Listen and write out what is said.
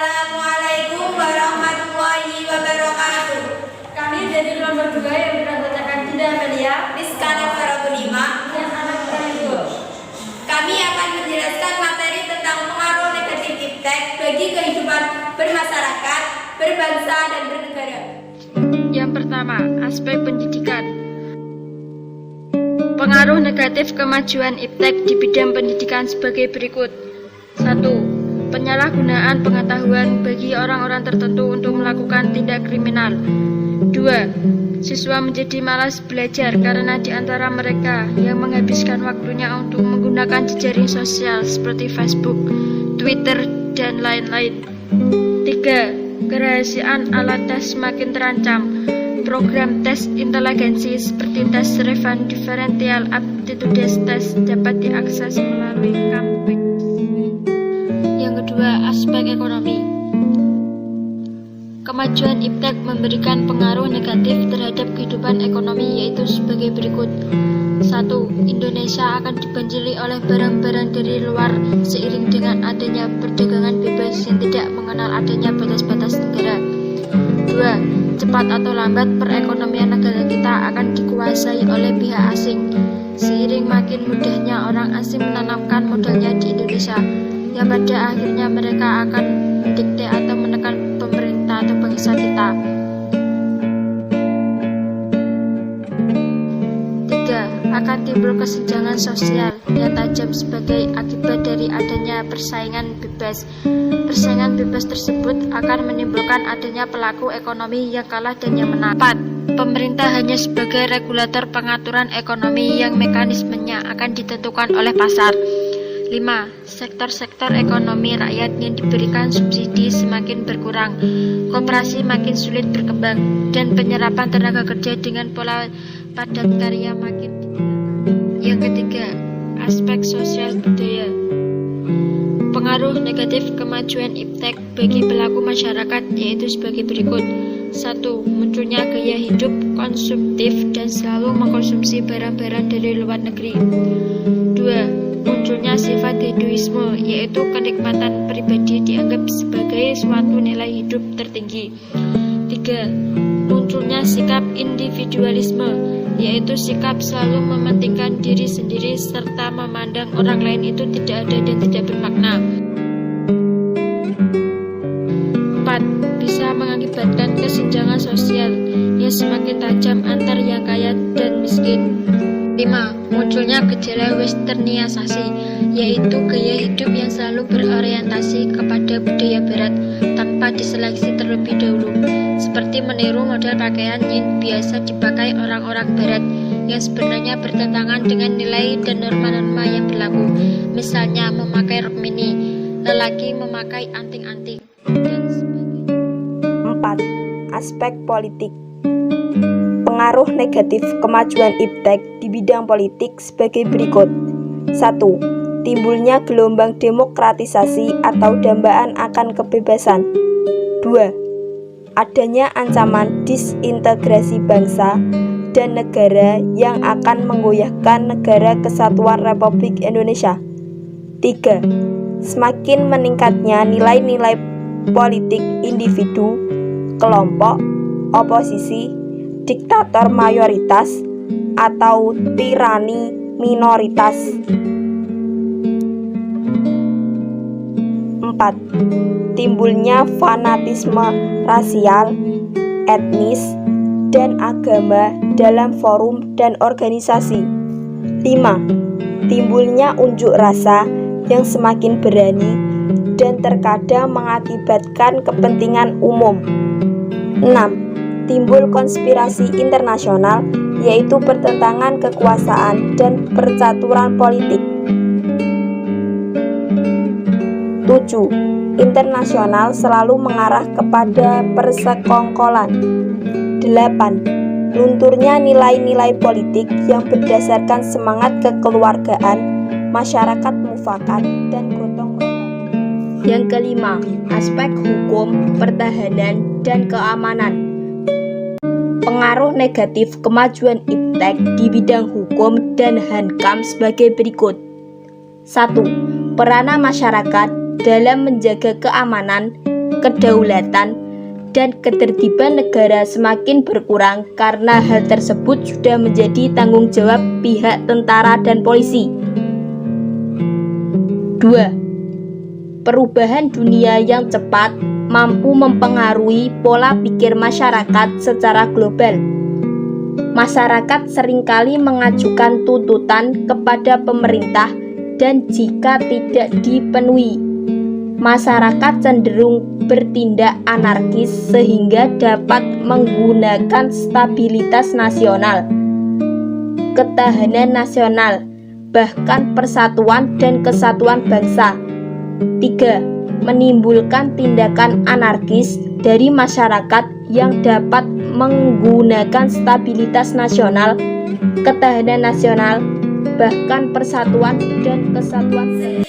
Assalamualaikum warahmatullahi wabarakatuh. Kami dari kelompok 2 yang beranggotakan Dinda Amelia, Rizka Nafaratul 5, dan anak Tarigo. kami akan menjelaskan materi tentang pengaruh negatif iptek bagi kehidupan bermasyarakat, berbangsa, dan bernegara. Yang pertama, aspek pendidikan. Pengaruh negatif kemajuan iptek di bidang pendidikan sebagai berikut. 1. Penyalahgunaan pengetahuan bagi orang-orang tertentu untuk melakukan tindak kriminal. 2. Siswa menjadi malas belajar karena di antara mereka yang menghabiskan waktunya untuk menggunakan jejaring sosial seperti Facebook, Twitter, dan lain-lain. 3. Kerahasiaan alat tes semakin terancam. Program tes inteligensi seperti tes Revant Differential Aptitudes Test dapat diakses melalui kampus. Yang kedua, aspek ekonomi. Kemajuan iptek memberikan pengaruh negatif terhadap kehidupan ekonomi, yaitu sebagai berikut. 1. Indonesia akan dibanjiri oleh barang-barang dari luar seiring dengan adanya perdagangan bebas yang tidak mengenal adanya batas-batas negara. 2. Cepat atau lambat perekonomian negara kita akan dikuasai oleh pihak asing. Seiring makin mudahnya orang asing menanamkan modalnya di Indonesia, yang pada akhirnya mereka akan mendikte atau menekan pemerintah atau bangsa kita. 3. Akan timbul kesenjangan sosial yang tajam sebagai akibat dari adanya persaingan bebas. Persaingan bebas tersebut akan menimbulkan adanya pelaku ekonomi yang kalah dan yang menang. 4. Pemerintah hanya sebagai regulator pengaturan ekonomi yang mekanismenya akan ditentukan oleh pasar. 5. Sektor-sektor ekonomi rakyat yang diberikan subsidi semakin berkurang, koperasi makin sulit berkembang, dan penyerapan tenaga kerja dengan pola padat karya makin digunakan. Yang ketiga, aspek sosial budaya. Pengaruh negatif kemajuan iptek bagi pelaku masyarakat yaitu sebagai berikut. 1. Munculnya gaya hidup konsumtif dan selalu mengkonsumsi barang-barang dari luar negeri. 2. Munculnya sifat hedonisme, yaitu kenikmatan pribadi dianggap sebagai suatu nilai hidup tertinggi. 3. Munculnya sikap individualisme, yaitu sikap selalu mementingkan diri sendiri serta memandang orang lain itu tidak ada dan tidak bermakna. 4. Bisa mengakibatkan kesenjangan sosial yang semakin tajam antar yang kaya dan miskin. 5. Munculnya gejala westernisasi, yaitu gaya hidup yang selalu berorientasi kepada budaya barat tanpa diseleksi terlebih dahulu, seperti meniru model pakaian yang biasa dipakai orang-orang barat yang sebenarnya bertentangan dengan nilai dan norma-norma yang berlaku. Misalnya memakai rok mini, lelaki memakai anting-anting, dan sebagainya. 4. Aspek politik. Pengaruh negatif kemajuan iptek di bidang politik sebagai berikut. 1. Timbulnya gelombang demokratisasi atau dambaan akan kebebasan. 2. Adanya ancaman disintegrasi bangsa dan negara yang akan menggoyahkan negara kesatuan Republik Indonesia. 3. Semakin meningkatnya nilai-nilai politik individu, kelompok, oposisi, diktator mayoritas, atau tirani minoritas. 4. Timbulnya fanatisme rasial, etnis, dan agama dalam forum dan organisasi. 5. Timbulnya unjuk rasa yang semakin berani dan terkadang mengakibatkan kepentingan umum. 6. Timbul konspirasi internasional, yaitu pertentangan kekuasaan dan percaturan politik. 7. Internasional selalu mengarah kepada persekongkolan. 8. Lunturnya nilai-nilai politik yang berdasarkan semangat kekeluargaan, masyarakat mufakat, dan gotong royong. Yang kelima, aspek hukum, pertahanan, dan keamanan. Pengaruh negatif kemajuan iptek di bidang hukum dan hankam sebagai berikut. 1. Peranan masyarakat dalam menjaga keamanan kedaulatan, dan ketertiban negara semakin berkurang karena hal tersebut sudah menjadi tanggung jawab pihak tentara dan polisi. 2. Perubahan dunia yang cepat mampu mempengaruhi pola pikir masyarakat secara global. Masyarakat seringkali mengajukan tuntutan kepada pemerintah dan jika tidak dipenuhi, masyarakat cenderung bertindak anarkis sehingga dapat menggunakan stabilitas nasional, ketahanan nasional, bahkan persatuan dan kesatuan bangsa. 3. Menimbulkan tindakan anarkis dari masyarakat yang dapat menggunakan stabilitas nasional, ketahanan nasional, bahkan persatuan dan kesatuan bangsa.